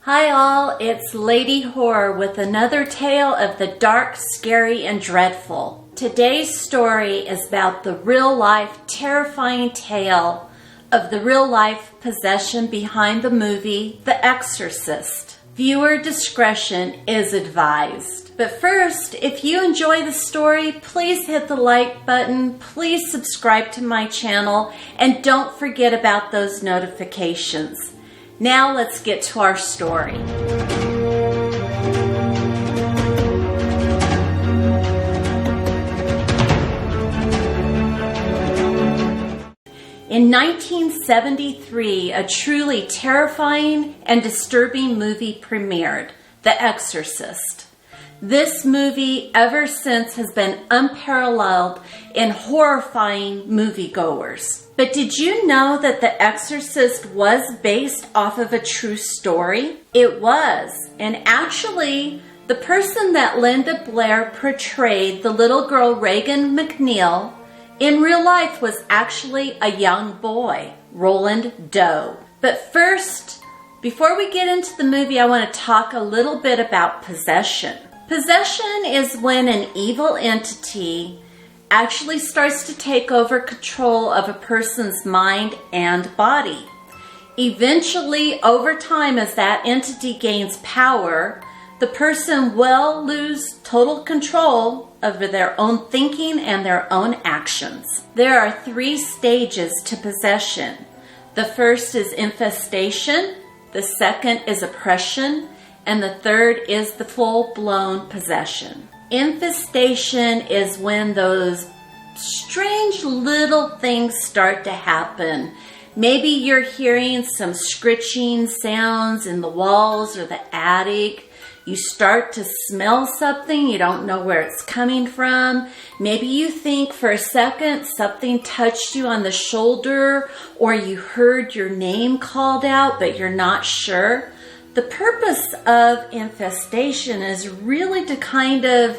Hi all, it's Lady Horror with another tale of the dark, scary, and dreadful. Today's story is about the real-life, terrifying tale of the real-life possession behind the movie The Exorcist. Viewer discretion is advised. But first, if you enjoy the story, please hit the like button, please subscribe to my channel, and don't forget about those notifications. Now let's get to our story. In 1973, a truly terrifying and disturbing movie premiered, The Exorcist. This movie ever since has been unparalleled in horrifying moviegoers. But did you know that The Exorcist was based off of a true story? It was. And actually, the person that Linda Blair portrayed, the little girl Regan McNeil, in real life was actually a young boy, Roland Doe. But first, before we get into the movie, I want to talk a little bit about possession. Possession is when an evil entity actually starts to take over control of a person's mind and body. Eventually, over time, as that entity gains power, the person will lose total control over their own thinking and their own actions. There are 3 stages to possession. The first is infestation, the second is oppression, and the third is the full-blown possession. Infestation is when those strange little things start to happen. Maybe you're hearing some scritching sounds in the walls or the attic. You start to smell something, you don't know where it's coming from. Maybe you think for a second something touched you on the shoulder, or you heard your name called out, but you're not sure. The purpose of infestation is really to kind of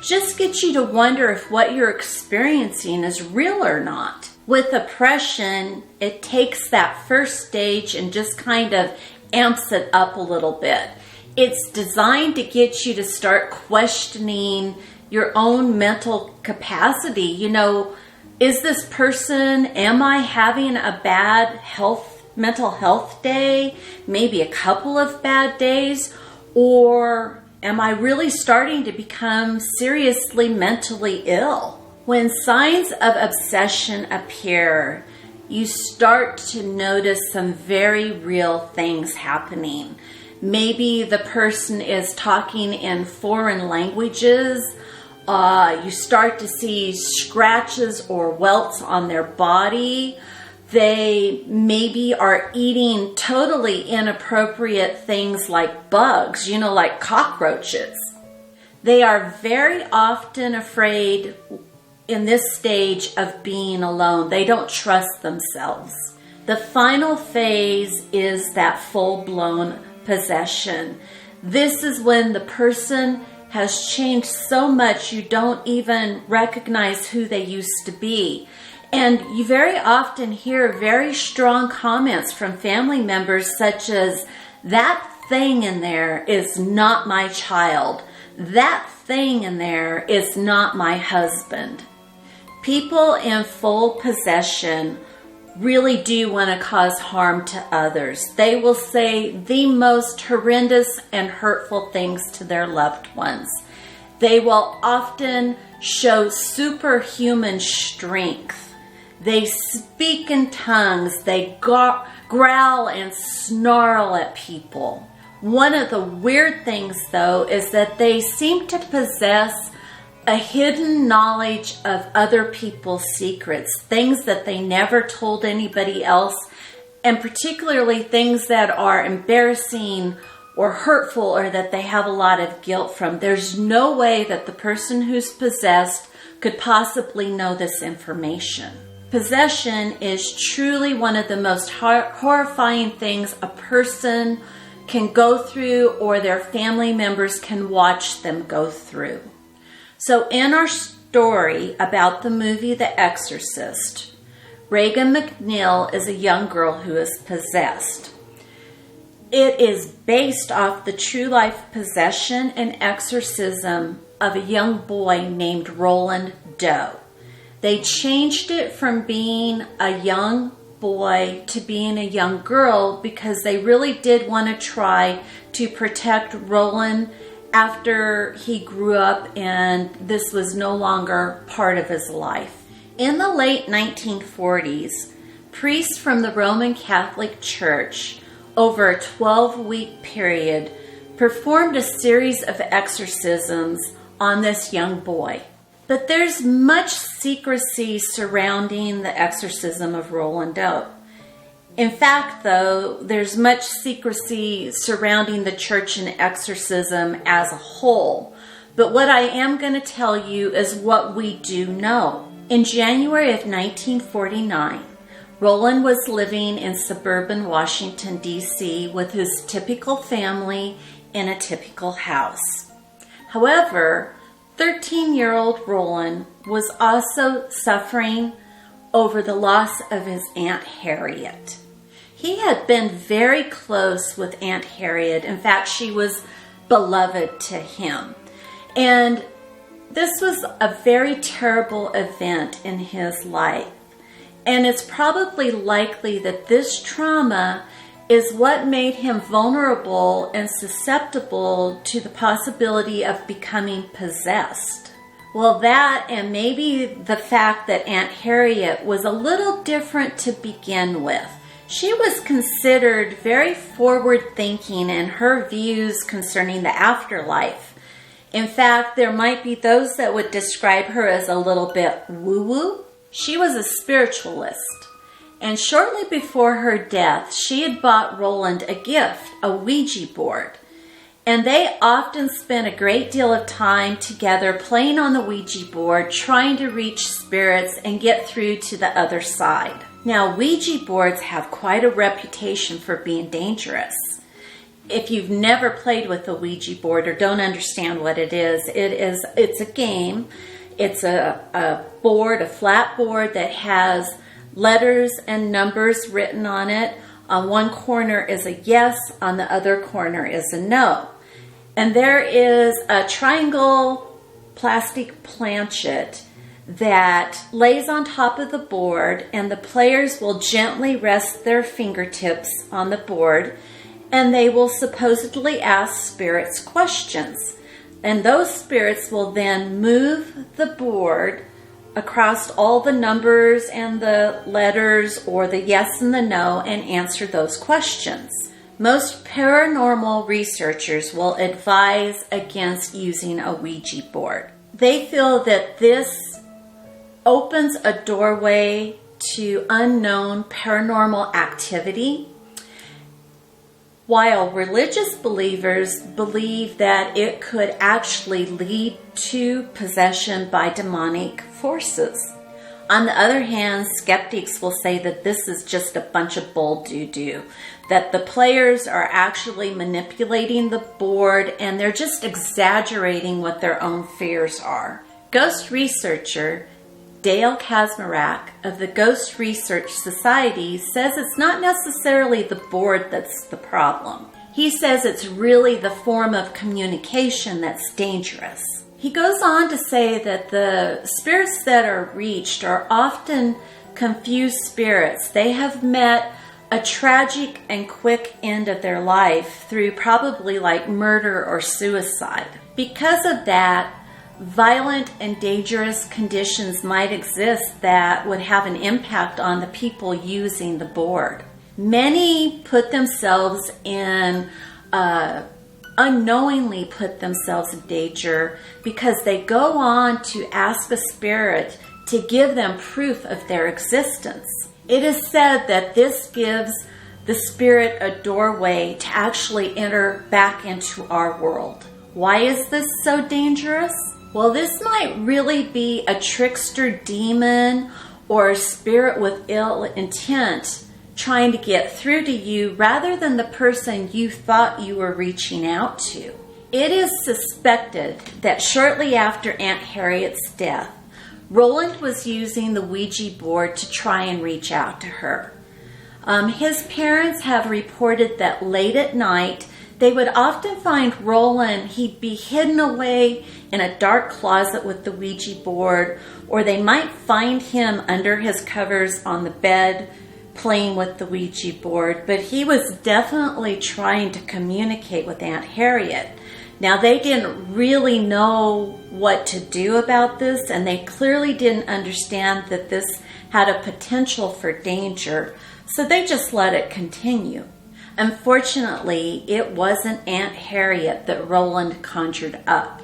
just get you to wonder if what you're experiencing is real or not. With oppression, it takes that first stage and just kind of amps it up a little bit. It's designed to get you to start questioning your own mental capacity. You know, is this person, am I having a bad mental health day, maybe a couple of bad days, or am I really starting to become seriously mentally ill? When signs of obsession appear, you start to notice some very real things happening. Maybe the person is talking in foreign languages. You start to see scratches or welts on their body. They maybe are eating totally inappropriate things like bugs, like cockroaches. They are very often afraid in this stage of being alone. They don't trust themselves. The final phase is that full-blown possession. This is when the person has changed so much you don't even recognize who they used to be. And you very often hear very strong comments from family members such as, "That thing in there is not my child. That thing in there is not my husband." People in full possession really do want to cause harm to others. They will say the most horrendous and hurtful things to their loved ones. They will often show superhuman strength. They speak in tongues. They growl and snarl at people. One of the weird things, though, is that they seem to possess a hidden knowledge of other people's secrets, things that they never told anybody else, and particularly things that are embarrassing or hurtful or that they have a lot of guilt from. There's no way that the person who's possessed could possibly know this information. Possession is truly one of the most horrifying things a person can go through or their family members can watch them go through. So in our story about the movie The Exorcist, Regan McNeil is a young girl who is possessed. It is based off the true life possession and exorcism of a young boy named Roland Doe. They changed it from being a young boy to being a young girl because they really did want to try to protect Roland after he grew up and this was no longer part of his life. In the late 1940s, priests from the Roman Catholic Church, over a 12-week period, performed a series of exorcisms on this young boy. But there's much secrecy surrounding the exorcism of Roland Doe. In fact, though, there's much secrecy surrounding the church and exorcism as a whole. But what I am going to tell you is what we do know. In January of 1949, Roland was living in suburban Washington, D.C. with his typical family in a typical house. However, 13-year-old Roland was also suffering over the loss of his Aunt Harriet. He had been very close with Aunt Harriet. In fact, she was beloved to him. And this was a very terrible event in his life. And it's probably likely that this trauma is what made him vulnerable and susceptible to the possibility of becoming possessed. Well, that and maybe the fact that Aunt Harriet was a little different to begin with. She was considered very forward-thinking in her views concerning the afterlife. In fact, there might be those that would describe her as a little bit woo-woo. She was a spiritualist. And shortly before her death, she had bought Roland a gift, a Ouija board. And they often spent a great deal of time together playing on the Ouija board, trying to reach spirits and get through to the other side. Now, Ouija boards have quite a reputation for being dangerous. If you've never played with a Ouija board or don't understand what it's a game. It's a board, a flat board that has letters and numbers written on it. On one corner is a yes, on the other corner is a no. And there is a triangle plastic planchet that lays on top of the board, and the players will gently rest their fingertips on the board, and they will supposedly ask spirits questions. And those spirits will then move the board across all the numbers and the letters or the yes and the no and answer those questions. Most paranormal researchers will advise against using a Ouija board. They feel that this opens a doorway to unknown paranormal activity, while religious believers believe that it could actually lead to possession by demonic forces. On the other hand, skeptics will say that this is just a bunch of bull doo-doo, that the players are actually manipulating the board and they're just exaggerating what their own fears are. Ghost researcher Dale Kazmarek of the Ghost Research Society says it's not necessarily the board that's the problem. He says it's really the form of communication that's dangerous. He goes on to say that the spirits that are reached are often confused spirits. They have met a tragic and quick end of their life through probably like murder or suicide. Because of that, violent and dangerous conditions might exist that would have an impact on the people using the board. Many unknowingly put themselves in danger because they go on to ask a spirit to give them proof of their existence. It is said that this gives the spirit a doorway to actually enter back into our world. Why is this so dangerous? Well, this might really be a trickster demon or a spirit with ill intent trying to get through to you rather than the person you thought you were reaching out to. It is suspected that shortly after Aunt Harriet's death, Roland was using the Ouija board to try and reach out to her. His parents have reported that late at night, they would often find Roland, he'd be hidden away in a dark closet with the Ouija board, or they might find him under his covers on the bed playing with the Ouija board, but he was definitely trying to communicate with Aunt Harriet. Now, they didn't really know what to do about this, and they clearly didn't understand that this had a potential for danger, so they just let it continue. Unfortunately, it wasn't Aunt Harriet that Roland conjured up.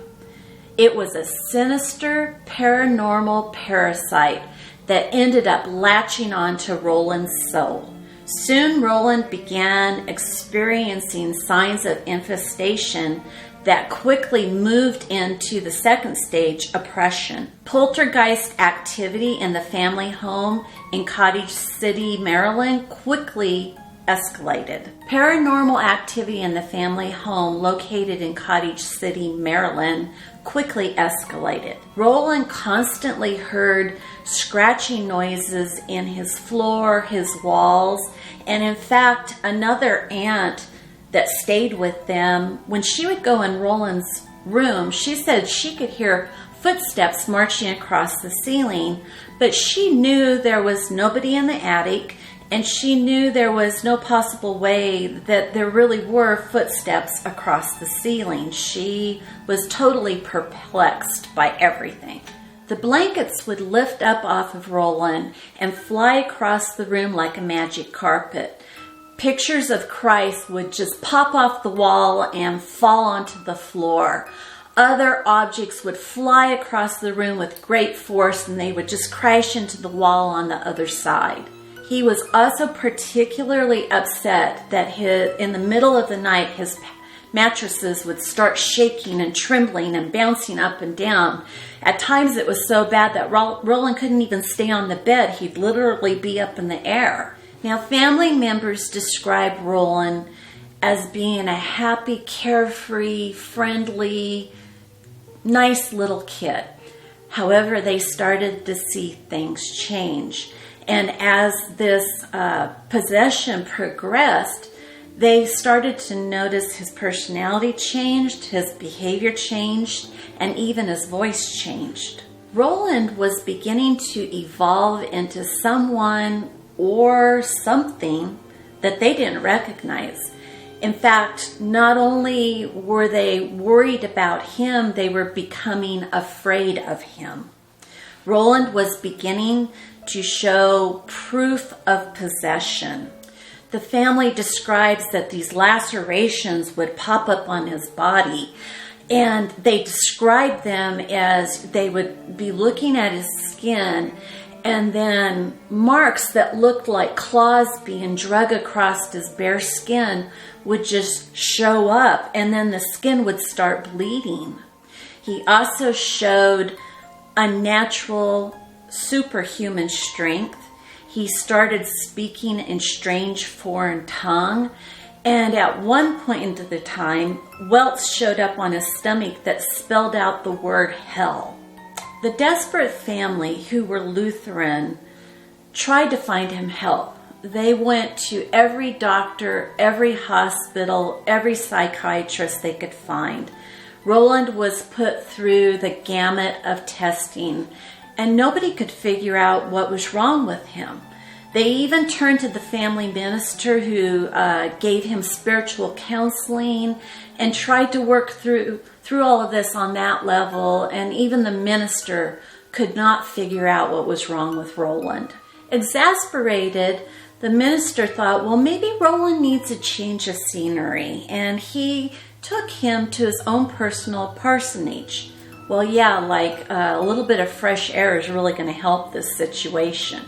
It was a sinister, paranormal parasite that ended up latching onto Roland's soul. Soon, Roland began experiencing signs of infestation that quickly moved into the second stage, oppression. Poltergeist activity in the family home in Cottage City, Maryland quickly escalated. Paranormal activity in the family home located in Cottage City, Maryland quickly escalated. Roland constantly heard scratching noises in his floor, his walls, and in fact, another aunt that stayed with them, when she would go in Roland's room, she said she could hear footsteps marching across the ceiling, but she knew there was nobody in the attic, and she knew there was no possible way that there really were footsteps across the ceiling. She was totally perplexed by everything. The blankets would lift up off of Roland and fly across the room like a magic carpet. Pictures of Christ would just pop off the wall and fall onto the floor. Other objects would fly across the room with great force, and they would just crash into the wall on the other side. He was also particularly upset that in the middle of the night, his mattresses would start shaking and trembling and bouncing up and down. At times it was so bad that Roland couldn't even stay on the bed. He'd literally be up in the air. Now, family members describe Roland as being a happy, carefree, friendly, nice little kid. However, they started to see things change. And as this possession progressed, they started to notice his personality changed, his behavior changed, and even his voice changed. Roland was beginning to evolve into someone or something that they didn't recognize. In fact, not only were they worried about him, they were becoming afraid of him. Roland was beginning to show proof of possession. The family describes that these lacerations would pop up on his body, and they describe them as they would be looking at his skin, and then marks that looked like claws being drug across his bare skin would just show up, and then the skin would start bleeding. He also showed unnatural, superhuman strength. He started speaking in strange foreign tongue, and at one point in the time, welts showed up on his stomach that spelled out the word hell. The desperate family, who were Lutheran, tried to find him help. They went to every doctor, every hospital, every psychiatrist they could find. Roland was put through the gamut of testing, and nobody could figure out what was wrong with him. They even turned to the family minister, who gave him spiritual counseling and tried to work through all of this on that level, and even the minister could not figure out what was wrong with Roland. Exasperated, the minister thought, well, maybe Roland needs a change of scenery, and he took him to his own personal parsonage. Well, yeah, like a little bit of fresh air is really going to help this situation.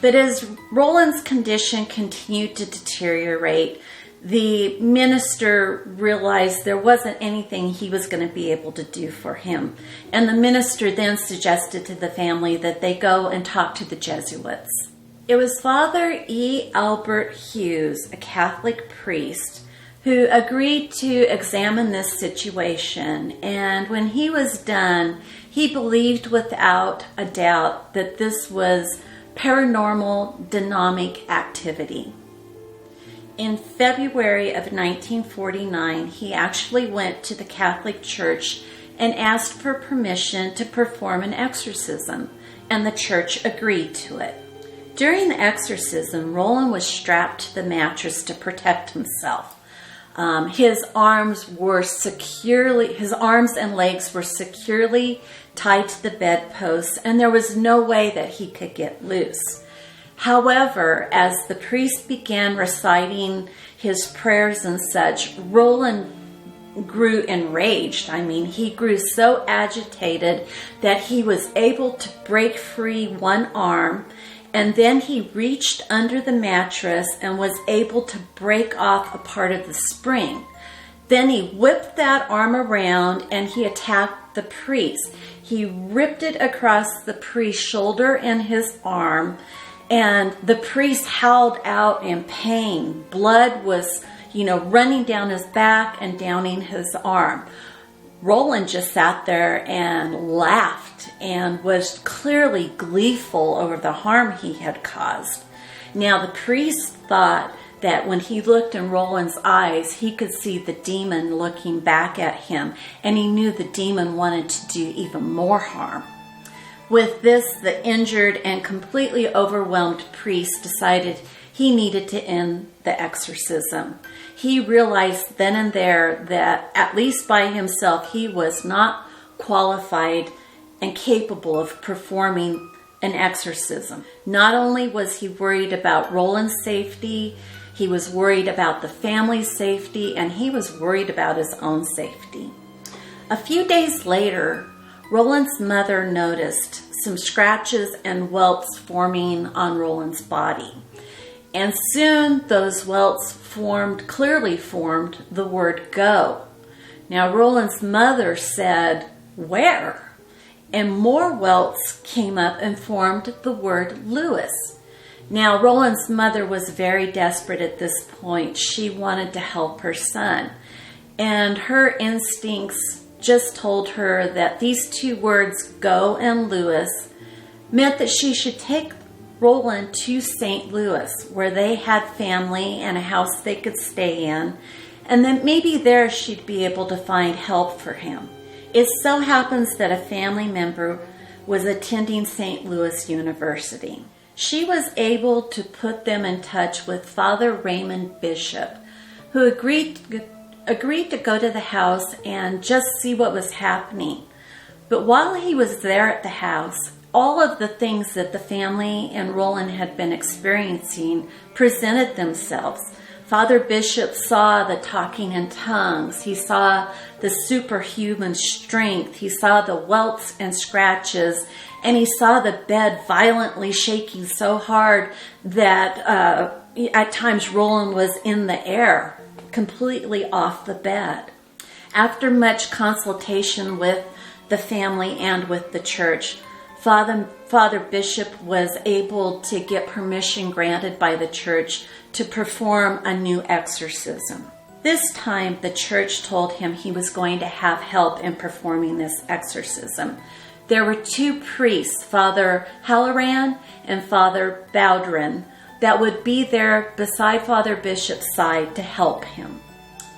But as Roland's condition continued to deteriorate, the minister realized there wasn't anything he was going to be able to do for him. And the minister then suggested to the family that they go and talk to the Jesuits. It was Father E. Albert Hughes, a Catholic priest, who agreed to examine this situation. And when he was done, he believed without a doubt that this was paranormal demonic activity. In February of 1949, he actually went to the Catholic Church and asked for permission to perform an exorcism, and the church agreed to it. During the exorcism, Roland was strapped to the mattress to protect himself. His arms and legs were securely tied to the bedposts, and there was no way that he could get loose. However, as the priest began reciting his prayers and such, Roland grew enraged. He grew so agitated that he was able to break free one arm, and then he reached under the mattress and was able to break off a part of the spring. Then he whipped that arm around and he attacked the priest. He ripped it across the priest's shoulder and his arm, and the priest howled out in pain. Blood was, running down his back and downing his arm. Roland just sat there and laughed and was clearly gleeful over the harm he had caused. Now, the priest thought that when he looked in Roland's eyes, he could see the demon looking back at him, and he knew the demon wanted to do even more harm. With this, the injured and completely overwhelmed priest decided he needed to end the exorcism. He realized then and there that, at least by himself, he was not qualified and capable of performing an exorcism. Not only was he worried about Roland's safety, he was worried about the family's safety, and he was worried about his own safety. A few days later, Roland's mother noticed some scratches and welts forming on Roland's body. And soon those welts clearly formed the word go. Now, Roland's mother said, "Where?" And more welts came up and formed the word Lewis. Now, Roland's mother was very desperate at this point. She wanted to help her son. And her instincts just told her that these two words, go and Lewis, meant that she should take Roland to St. Louis, where they had family and a house they could stay in, and then maybe there she'd be able to find help for him. It so happens that a family member was attending St. Louis University. She was able to put them in touch with Father Raymond Bishop, who agreed to go to the house and just see what was happening. But while he was there at the house, all of the things that the family and Roland had been experiencing presented themselves. Father Bishop saw the talking in tongues. He saw the superhuman strength. He saw the welts and scratches. And he saw the bed violently shaking so hard that at times Roland was in the air, completely off the bed. After much consultation with the family and with the church, Father Bishop was able to get permission granted by the church to perform a new exorcism. This time, the church told him he was going to have help in performing this exorcism. There were two priests, Father Halloran and Father Bowdrin, that would be there beside Father Bishop's side to help him.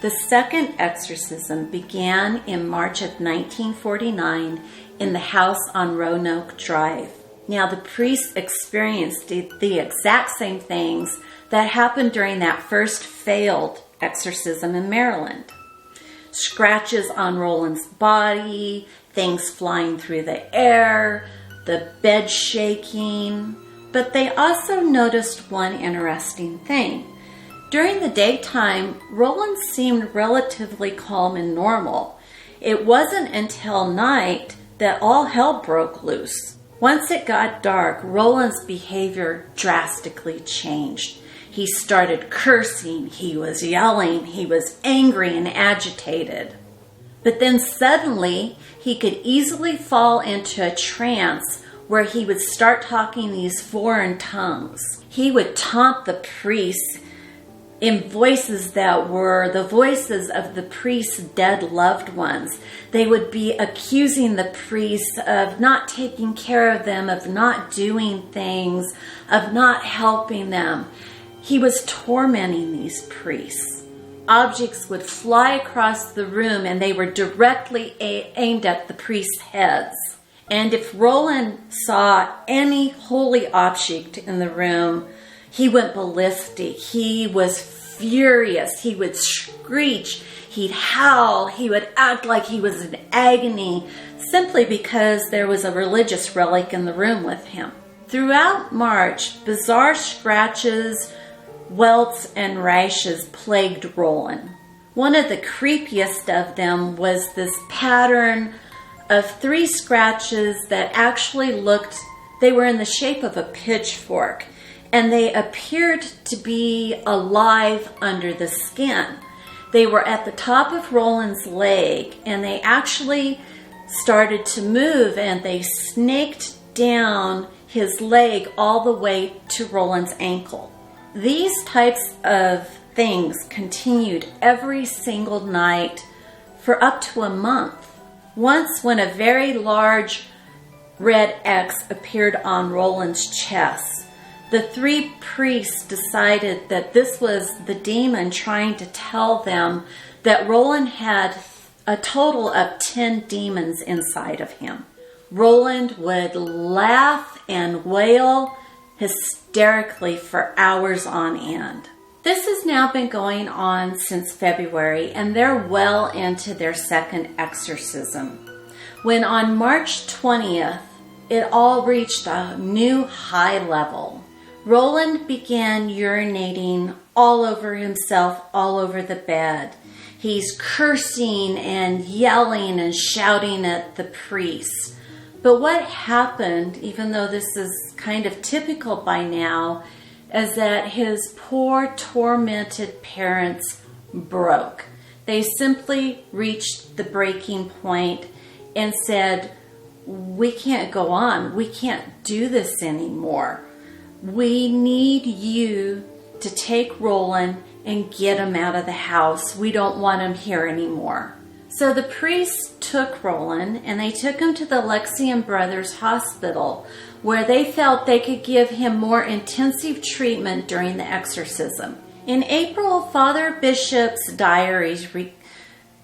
The second exorcism began in March of 1949 in the house on Roanoke Drive. Now, the priests experienced the exact same things that happened during that first failed exorcism in Maryland. Scratches on Roland's body, things flying through the air, the bed shaking. But they also noticed one interesting thing. During the daytime, Roland seemed relatively calm and normal. It wasn't until night that all hell broke loose. Once it got dark, Roland's behavior drastically changed. He started cursing, he was yelling, he was angry and agitated. But then suddenly, he could easily fall into a trance where he would start talking these foreign tongues. He would taunt the priests in voices that were the voices of the priest's dead loved ones. They would be accusing the priests of not taking care of them, of not doing things, of not helping them. He was tormenting these priests. Objects would fly across the room and they were directly aimed at the priests' heads. And if Roland saw any holy object in the room, he went ballistic. He was furious. He would screech. He'd howl. He would act like he was in agony simply because there was a religious relic in the room with him. Throughout March, bizarre scratches, welts, and rashes plagued Roland. One of the creepiest of them was this pattern of 3 scratches that actually they were in the shape of a pitchfork, and they appeared to be alive under the skin. They were at the top of Roland's leg, and they actually started to move, and they snaked down his leg all the way to Roland's ankle. These types of things continued every single night for up to a month. Once, when a very large red X appeared on Roland's chest, the 3 priests decided that this was the demon trying to tell them that Roland had a total of 10 demons inside of him. Roland would laugh and wail hysterically for hours on end. This has now been going on since February, and they're well into their 2nd exorcism, when on March 20th, it all reached a new high level. Roland began urinating all over himself, all over the bed. He's cursing and yelling and shouting at the priests. But what happened, even though this is kind of typical by now, is that his poor, tormented parents broke. They simply reached the breaking point and said, "We can't go on. We can't do this anymore. We need you to take Roland and get him out of the house. We don't want him here anymore." So the priests took Roland and they took him to the Lexian Brothers Hospital, where they felt they could give him more intensive treatment during the exorcism. In April, Father Bishop's diaries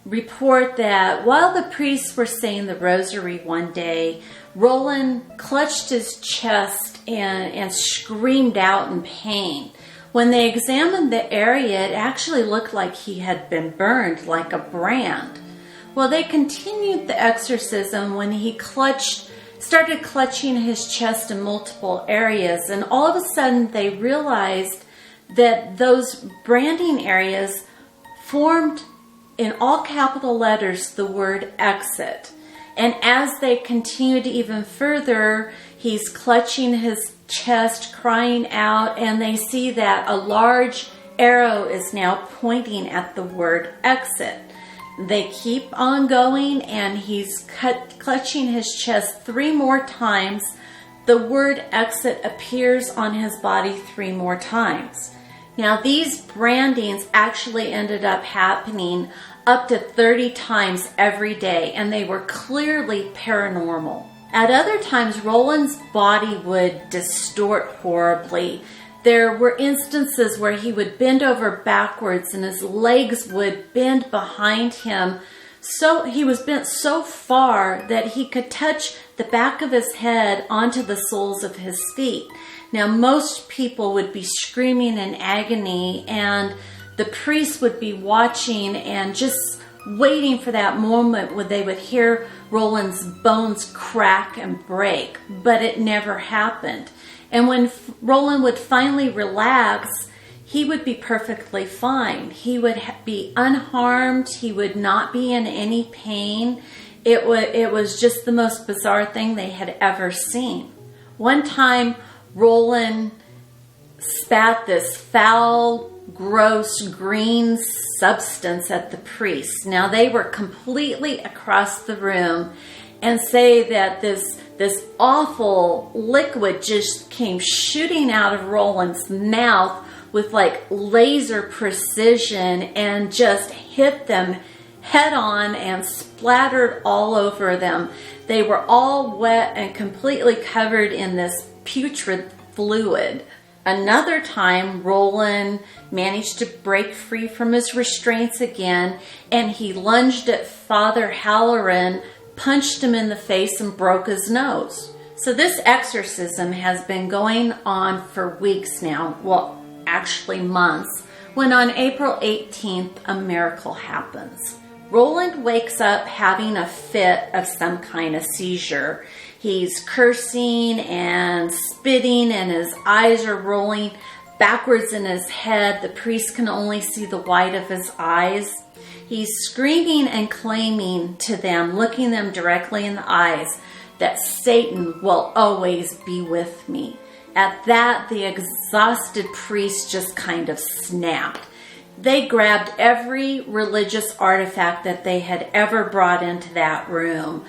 report that while the priests were saying the rosary one day, Roland clutched his chest and screamed out in pain. When they examined the area, it actually looked like he had been burned, like a brand. Well, they continued the exorcism when he started clutching his chest in multiple areas, and all of a sudden they realized that those branding areas formed in all capital letters the word exit. And as they continued even further, he's clutching his chest, crying out, and they see that a large arrow is now pointing at the word exit. They keep on going, and he's clutching his chest 3 more times. The word exit appears on his body 3 more times. Now, these brandings actually ended up happening up to 30 times every day, and they were clearly paranormal. At other times, Roland's body would distort horribly. There were instances where he would bend over backwards and his legs would bend behind him. So he was bent so far that he could touch the back of his head onto the soles of his feet. Now, most people would be screaming in agony, and the priest would be watching and just waiting for that moment when they would hear Roland's bones crack and break, but it never happened. And when Roland would finally relax, he would be perfectly fine. He would be unharmed. He would not be in any pain. It was just the most bizarre thing they had ever seen. One time, Roland spat this foul, gross green substance at the priests. Now, they were completely across the room and say that this awful liquid just came shooting out of Roland's mouth with like laser precision and just hit them head on and splattered all over them. They were all wet and completely covered in this putrid fluid. Another time, Roland managed to break free from his restraints again, and he lunged at Father Halloran, punched him in the face, and broke his nose. So this exorcism has been going on for weeks now, well, actually months, when on April 18th, a miracle happens. Roland wakes up having a fit of some kind of seizure. He's cursing and spitting, and his eyes are rolling backwards in his head. The priest can only see the white of his eyes. He's screaming and claiming to them, looking them directly in the eyes, that Satan will always be with me. At that, the exhausted priest just kind of snapped. They grabbed every religious artifact that they had ever brought into that room.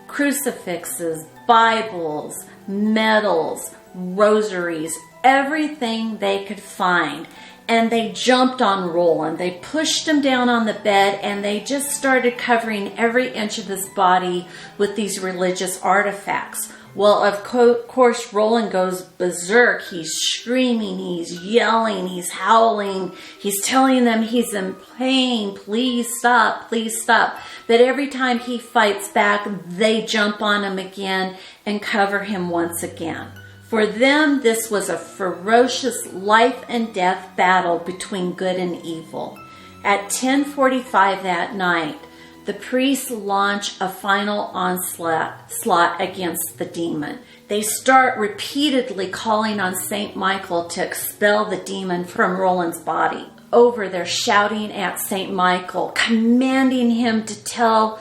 Crucifixes, Bibles, medals, rosaries, everything they could find. And they jumped on Roland. They pushed him down on the bed, and they just started covering every inch of his body with these religious artifacts. Well, of course, Roland goes berserk. He's screaming, he's yelling, he's howling. He's telling them he's in pain. Please stop, please stop. But every time he fights back, they jump on him again and cover him once again. For them, this was a ferocious life and death battle between good and evil. At 10:45 that night, the priests launch a final onslaught against the demon. They start repeatedly calling on St. Michael to expel the demon from Roland's body. Over, they're shouting at St. Michael, commanding him to tell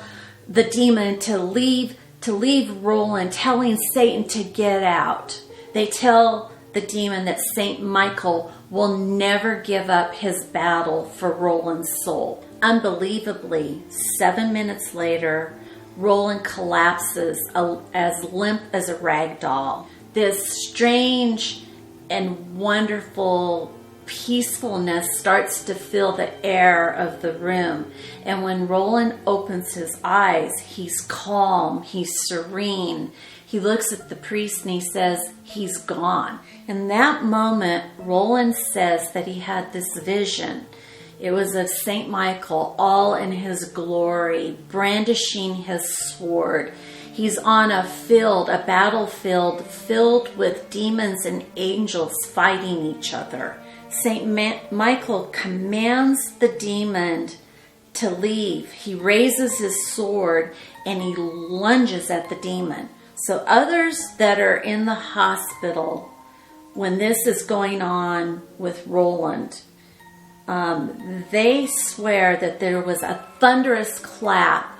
the demon to leave Roland, telling Satan to get out. They tell the demon that St. Michael will never give up his battle for Roland's soul. Unbelievably, 7 minutes later, Roland collapses as limp as a rag doll. This strange and wonderful peacefulness starts to fill the air of the room. And when Roland opens his eyes, he's calm, he's serene. He looks at the priest and he says, he's gone. In that moment, Roland says that he had this vision. It was of St. Michael, all in his glory, brandishing his sword. He's on a battlefield filled with demons and angels fighting each other. St. Michael commands the demon to leave. He raises his sword and he lunges at the demon. So others that are in the hospital, when this is going on with Roland, they swear that there was a thunderous clap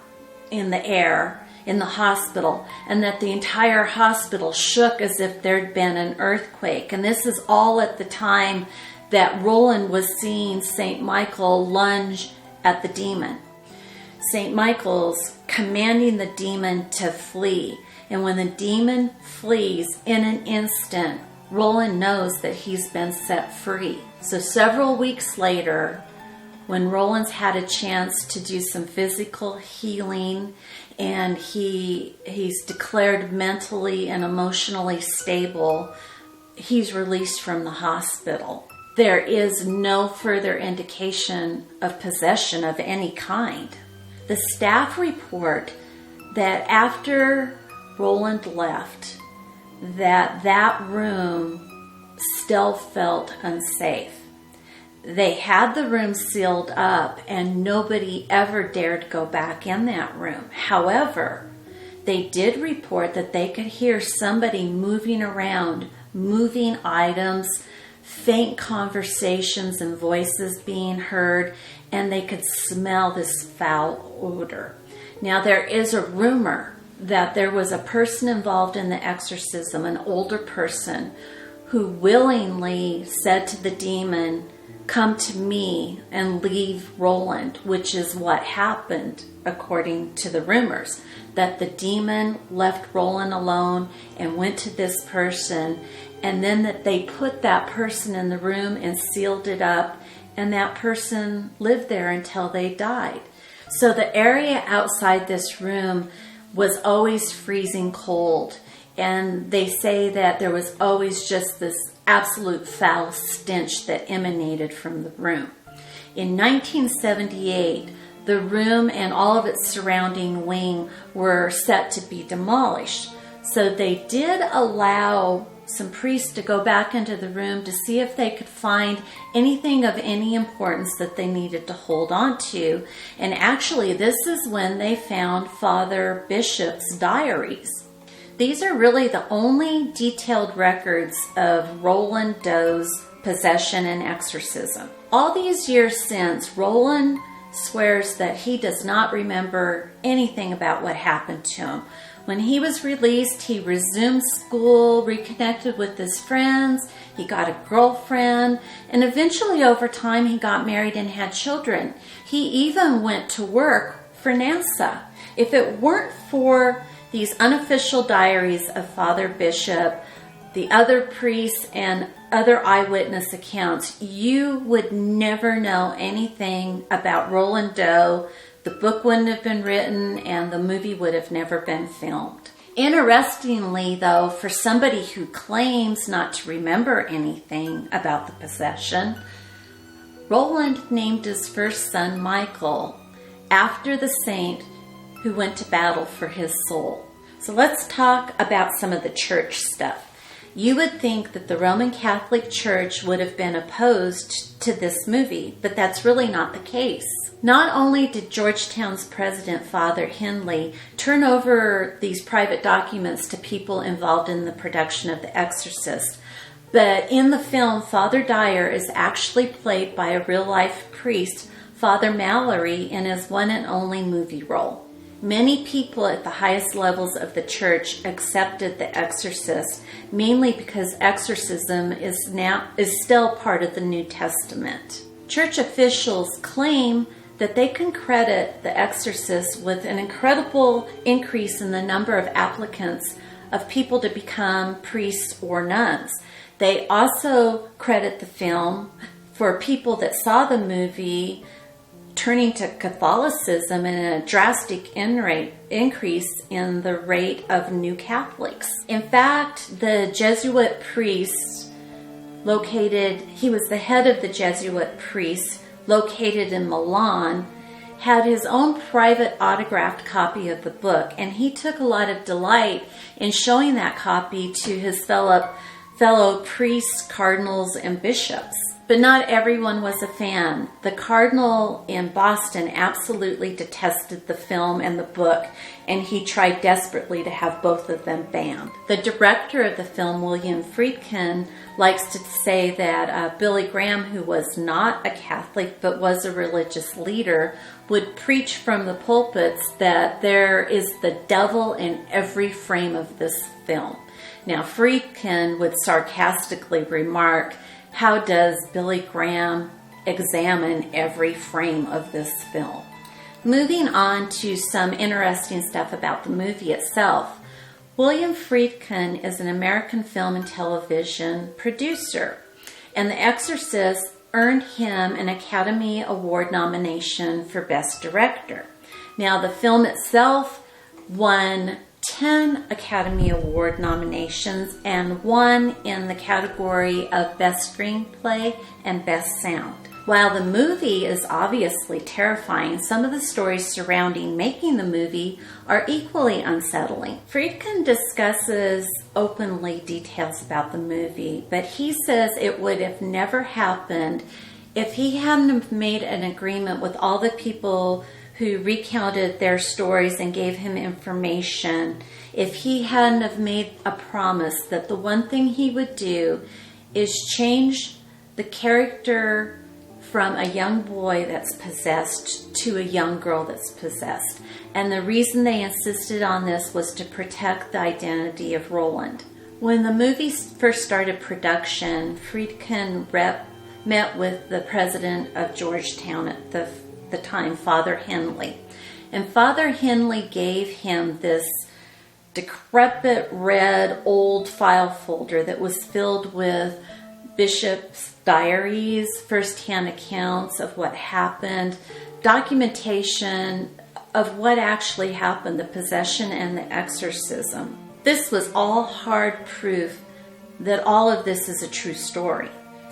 in the air in the hospital, and that the entire hospital shook as if there'd been an earthquake. And this is all at the time that Roland was seeing St. Michael lunge at the demon. St. Michael's commanding the demon to flee. And when the demon flees in an instant, Roland knows that he's been set free. So several weeks later, when Roland's had a chance to do some physical healing and he's declared mentally and emotionally stable, he's released from the hospital. There is no further indication of possession of any kind. The staff report that after Roland left, that room still felt unsafe. They had the room sealed up and nobody ever dared go back in that room. However, they did report that they could hear somebody moving around, moving items, faint conversations and voices being heard, and they could smell this foul odor. Now, there is a rumor that there was a person involved in the exorcism, an older person, who willingly said to the demon, come to me and leave Roland, which is what happened according to the rumors, that the demon left Roland alone and went to this person, and then that they put that person in the room and sealed it up, and that person lived there until they died. So the area outside this room was always freezing cold, and they say that there was always just this absolute foul stench that emanated from the room. In 1978, the room and all of its surrounding wing were set to be demolished. So they did allow some priests to go back into the room to see if they could find anything of any importance that they needed to hold on to. And actually, this is when they found Father Bishop's diaries. These are really the only detailed records of Roland Doe's possession and exorcism. All these years since, Roland swears that he does not remember anything about what happened to him. When he was released, he resumed school, reconnected with his friends, he got a girlfriend, and eventually over time he got married and had children. He even went to work for NASA. If it weren't for these unofficial diaries of Father Bishop, the other priests, and other eyewitness accounts, you would never know anything about Roland Doe. The book wouldn't have been written, and the movie would have never been filmed. Interestingly, though, for somebody who claims not to remember anything about the possession, Roland named his first son Michael after the saint who went to battle for his soul. So let's talk about some of the church stuff. You would think that the Roman Catholic Church would have been opposed to this movie, but that's really not the case. Not only did Georgetown's president, Father Henley, turn over these private documents to people involved in the production of The Exorcist, but in the film, Father Dyer is actually played by a real-life priest, Father Mallory, in his one and only movie role. Many people at the highest levels of the church accepted The Exorcist, mainly because exorcism is still part of the New Testament. Church officials claim that they can credit The Exorcist with an incredible increase in the number of applicants of people to become priests or nuns. They also credit the film for people that saw the movie turning to Catholicism and a drastic increase in the rate of new Catholics. In fact, the Jesuit priest he was the head of the Jesuit priests located in Milan, had his own private autographed copy of the book, and he took a lot of delight in showing that copy to his fellow priests, cardinals, and bishops. But not everyone was a fan. The cardinal in Boston absolutely detested the film and the book, and he tried desperately to have both of them banned. The director of the film, William Friedkin, likes to say that Billy Graham, who was not a Catholic but was a religious leader, would preach from the pulpits that there is the devil in every frame of this film. Now, Friedkin would sarcastically remark, "How does Billy Graham examine every frame of this film?" Moving on to some interesting stuff about the movie itself. William Friedkin is an American film and television producer, and The Exorcist earned him an Academy Award nomination for Best Director. Now, the film itself won 10 Academy Award nominations and won in the category of Best Screenplay and Best Sound. While the movie is obviously terrifying, some of the stories surrounding making the movie are equally unsettling. Friedkin discusses openly details about the movie, but he says it would have never happened if he hadn't made an agreement with all the people who recounted their stories and gave him information, if he hadn't have made a promise that the one thing he would do is change the character from a young boy that's possessed to a young girl that's possessed. And the reason they insisted on this was to protect the identity of Roland. When the movie first started production, Friedkin met with the president of Georgetown at the time, Father Henley. And Father Henley gave him this decrepit red old file folder that was filled with bishops' diaries, first-hand accounts of what happened, documentation of what actually happened, the possession and the exorcism. This was all hard proof that all of this is a true story.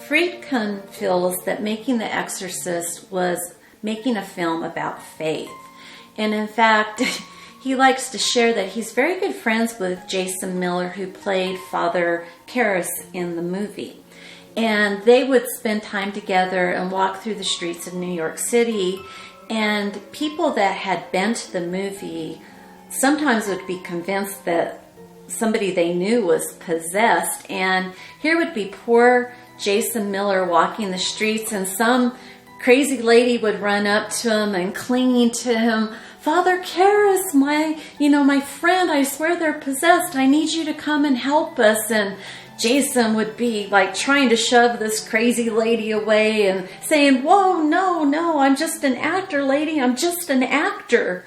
Friedkin feels that making The Exorcist was making a film about faith. And in fact, he likes to share that he's very good friends with Jason Miller, who played Father Karras in the movie. And they would spend time together and walk through the streets of New York City. And people that had been to the movie sometimes would be convinced that somebody they knew was possessed. And here would be poor Jason Miller walking the streets, and some crazy lady would run up to him and clinging to him, "Father Karras, my friend, I swear they're possessed. I need you to come and help us." And Jason would be like trying to shove this crazy lady away and saying, "Whoa, no, I'm just an actor, lady. I'm just an actor."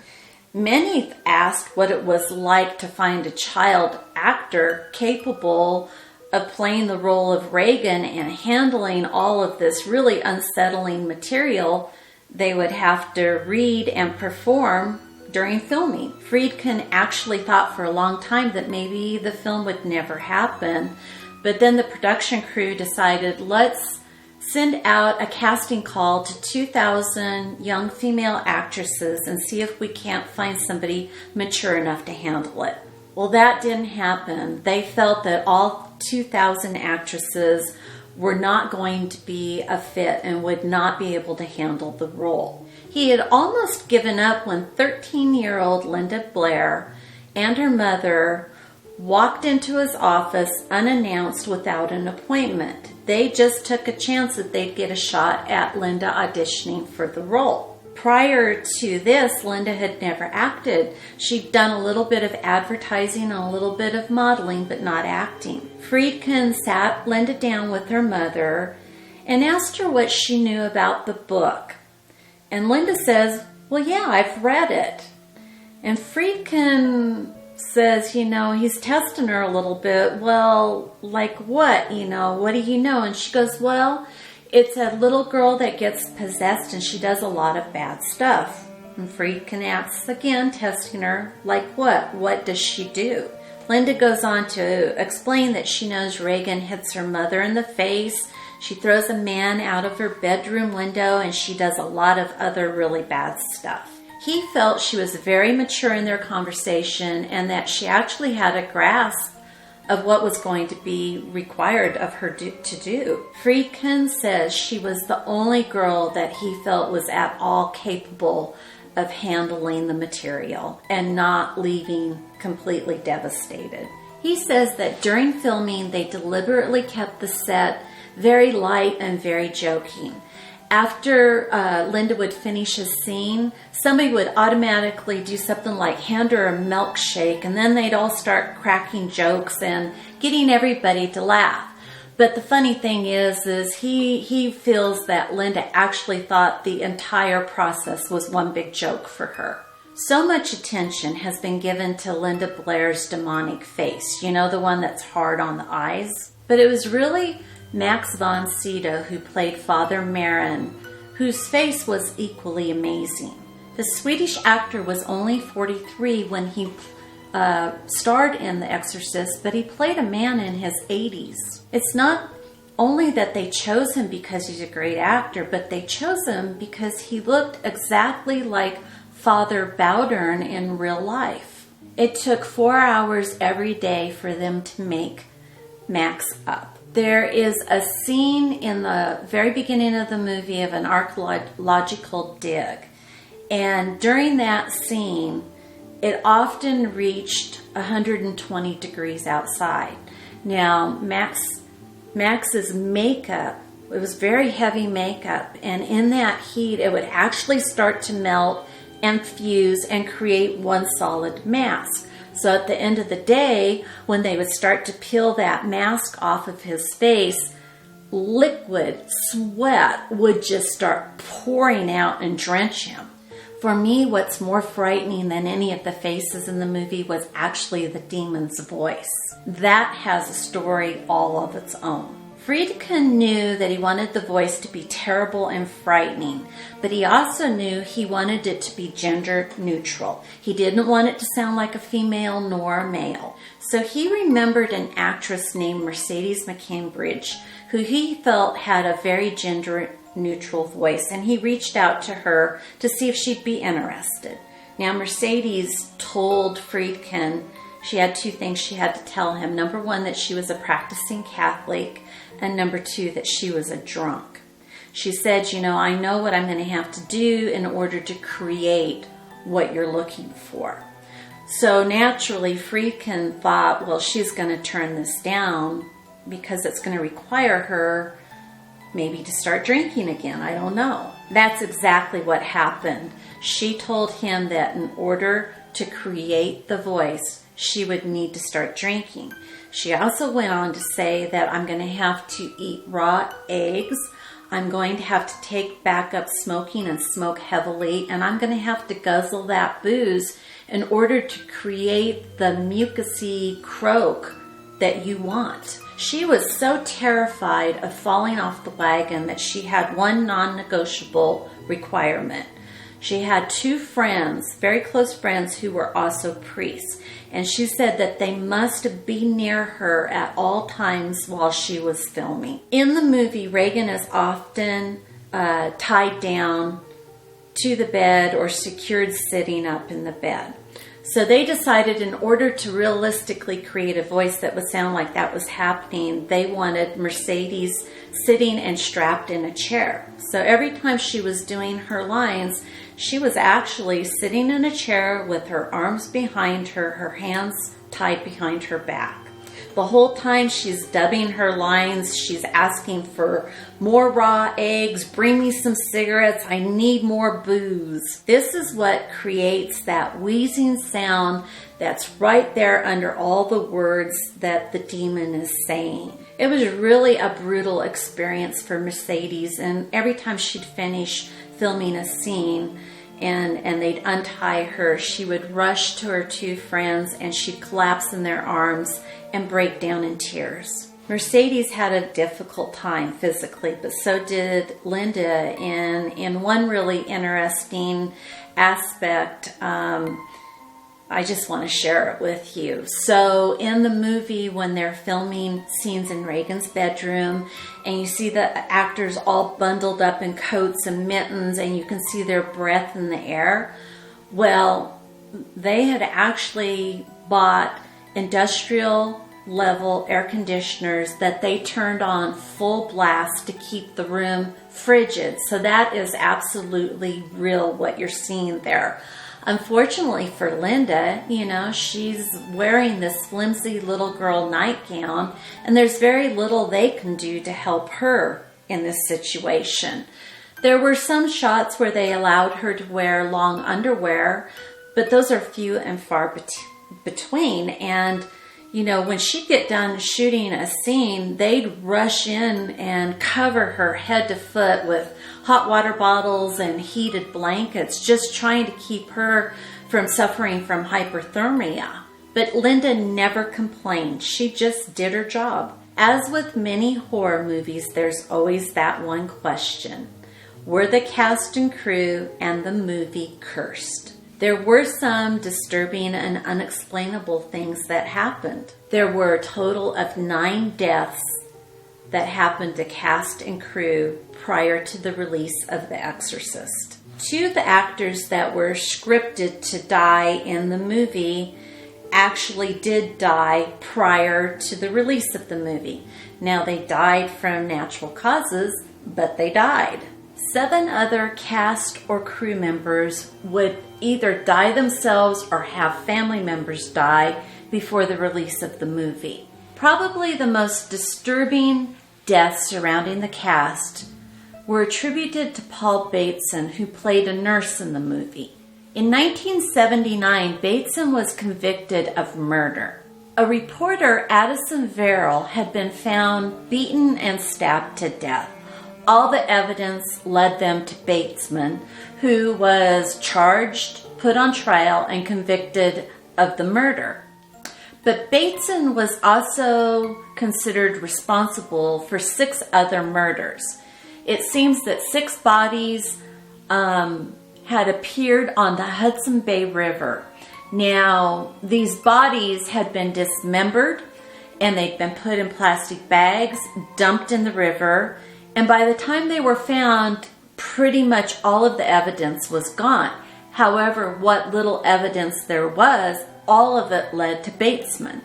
Many asked what it was like to find a child actor capable of playing the role of Regan and handling all of this really unsettling material they would have to read and perform during filming. Friedkin actually thought for a long time that maybe the film would never happen, but then the production crew decided, let's send out a casting call to 2,000 young female actresses and see if we can't find somebody mature enough to handle it. Well, that didn't happen. They felt that all 2,000 actresses were not going to be a fit and would not be able to handle the role. He had almost given up when 13-year-old Linda Blair and her mother walked into his office unannounced without an appointment. They just took a chance that they'd get a shot at Linda auditioning for the role. Prior to this, Linda had never acted. She'd done a little bit of advertising and a little bit of modeling, but not acting. Friedkin sat Linda down with her mother and asked her what she knew about the book. And Linda says, "Well, yeah, I've read it." And Friedkin says, he's testing her a little bit. "Well, like what? What do you know?" And she goes, "Well, it's a little girl that gets possessed and she does a lot of bad stuff." And Friedkin asks again, testing her, "Like what? What does she do?" Linda goes on to explain that she knows Regan hits her mother in the face, she throws a man out of her bedroom window, and she does a lot of other really bad stuff. He felt she was very mature in their conversation and that she actually had a grasp of what was going to be required of her to do. Friedkin says she was the only girl that he felt was at all capable of handling the material and not leaving completely devastated. He says that during filming, they deliberately kept the set very light and very joking. After Linda would finish a scene, somebody would automatically do something like hand her a milkshake, and then they'd all start cracking jokes and getting everybody to laugh. But the funny thing is he feels that Linda actually thought the entire process was one big joke for her. So much attention has been given to Linda Blair's demonic face, the one that's hard on the eyes. But it was really Max von Sydow, who played Father Marin, whose face was equally amazing. The Swedish actor was only 43 when he starred in The Exorcist, but he played a man in his 80s. It's not only that they chose him because he's a great actor, but they chose him because he looked exactly like Father Bowdern in real life. It took 4 hours every day for them to make Max up. There is a scene in the very beginning of the movie of an archaeological dig. And during that scene, it often reached 120 degrees outside. Now, Max's makeup, it was very heavy makeup. And in that heat, it would actually start to melt and fuse and create one solid mask. So at the end of the day, when they would start to peel that mask off of his face, liquid sweat would just start pouring out and drench him. For me, what's more frightening than any of the faces in the movie was actually the demon's voice. That has a story all of its own. Friedkin knew that he wanted the voice to be terrible and frightening, but he also knew he wanted it to be gender neutral. He didn't want it to sound like a female nor a male. So he remembered an actress named Mercedes McCambridge, who he felt had a very gender neutral voice, and he reached out to her to see if she'd be interested. Now, Mercedes told Friedkin she had two things she had to tell him. Number one, that she was a practicing Catholic, and number two, that she was a drunk. She said, I know what I'm going to have to do in order to create what you're looking for. So naturally, Friedkin thought, well, she's going to turn this down because it's going to require her maybe to start drinking again. I don't know. That's exactly what happened. She told him that in order to create the voice, she would need to start drinking. She also went on to say that I'm going to have to eat raw eggs. I'm going to have to take back up smoking and smoke heavily, and I'm going to have to guzzle that booze in order to create the mucusy croak that you want. She was so terrified of falling off the wagon that she had one non-negotiable requirement. She had two friends, very close friends, who were also priests. And she said that they must be near her at all times while she was filming. In the movie, Regan is often tied down to the bed or secured sitting up in the bed. So they decided in order to realistically create a voice that would sound like that was happening, they wanted Mercedes sitting and strapped in a chair. So every time she was doing her lines, she was actually sitting in a chair with her arms behind her, her hands tied behind her back. The whole time she's dubbing her lines, she's asking for more raw eggs, bring me some cigarettes, I need more booze. This is what creates that wheezing sound that's right there under all the words that the demon is saying. It was really a brutal experience for Mercedes, and every time she'd finish filming a scene and they'd untie her, she would rush to her two friends and she'd collapse in their arms and break down in tears. Mercedes had a difficult time physically, but so did Linda in one really interesting aspect. I just want to share it with you. So in the movie, when they're filming scenes in Regan's bedroom, and you see the actors all bundled up in coats and mittens, and you can see their breath in the air, well, they had actually bought industrial level air conditioners that they turned on full blast to keep the room frigid. So that is absolutely real what you're seeing there. Unfortunately for Linda, she's wearing this flimsy little girl nightgown, and there's very little they can do to help her in this situation. There were some shots where they allowed her to wear long underwear, but those are few and far between. And when she'd get done shooting a scene, they'd rush in and cover her head to foot with hot water bottles and heated blankets, just trying to keep her from suffering from hyperthermia. But Linda never complained. She just did her job. As with many horror movies, there's always that one question. Were the cast and crew and the movie cursed? There were some disturbing and unexplainable things that happened. There were a total of 9 deaths that happened to cast and crew prior to the release of The Exorcist. 2 of the actors that were scripted to die in the movie actually did die prior to the release of the movie. Now, they died from natural causes, but they died. 7 other cast or crew members would either die themselves or have family members die before the release of the movie. Probably the most disturbing deaths surrounding the cast were attributed to Paul Bateson, who played a nurse in the movie. In 1979, Bateson was convicted of murder. A reporter, Addison Verrill, had been found beaten and stabbed to death. All the evidence led them to Batesman, who was charged, put on trial, and convicted of the murder. But Bateson was also considered responsible for 6 other murders. It seems that 6 bodies had appeared on the Hudson Bay River. Now, these bodies had been dismembered and they'd been put in plastic bags, dumped in the river, and by the time they were found, pretty much all of the evidence was gone. However, what little evidence there was, all of it led to Batesman.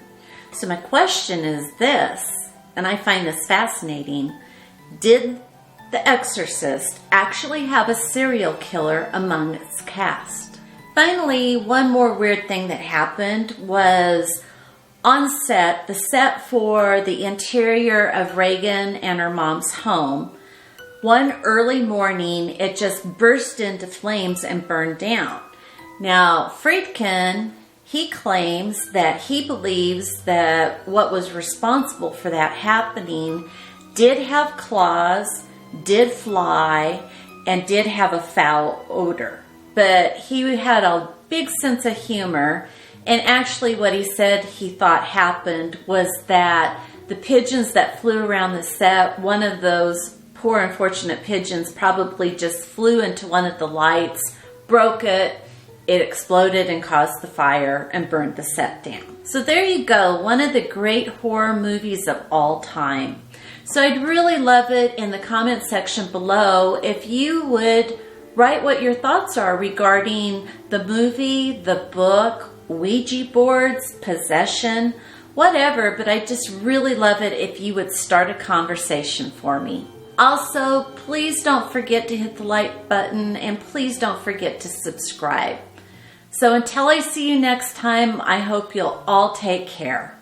So my question is this, and I find this fascinating: did The Exorcist actually have a serial killer among its cast? Finally, one more weird thing that happened was on set, the set for the interior of Reagan and her mom's home, one early morning, it just burst into flames and burned down. Now, Friedkin, he claims that he believes that what was responsible for that happening did have claws, did fly, and did have a foul odor. But he had a big sense of humor, and actually what he said he thought happened was that the pigeons that flew around the set, one of those poor unfortunate pigeons probably just flew into one of the lights, broke it, it exploded and caused the fire and burned the set down. So there you go, one of the great horror movies of all time. So I'd really love it in the comment section below if you would write what your thoughts are regarding the movie, the book, Ouija boards, possession, whatever, but I just really love it if you would start a conversation for me. Also, please don't forget to hit the like button and please don't forget to subscribe. So until I see you next time, I hope you'll all take care.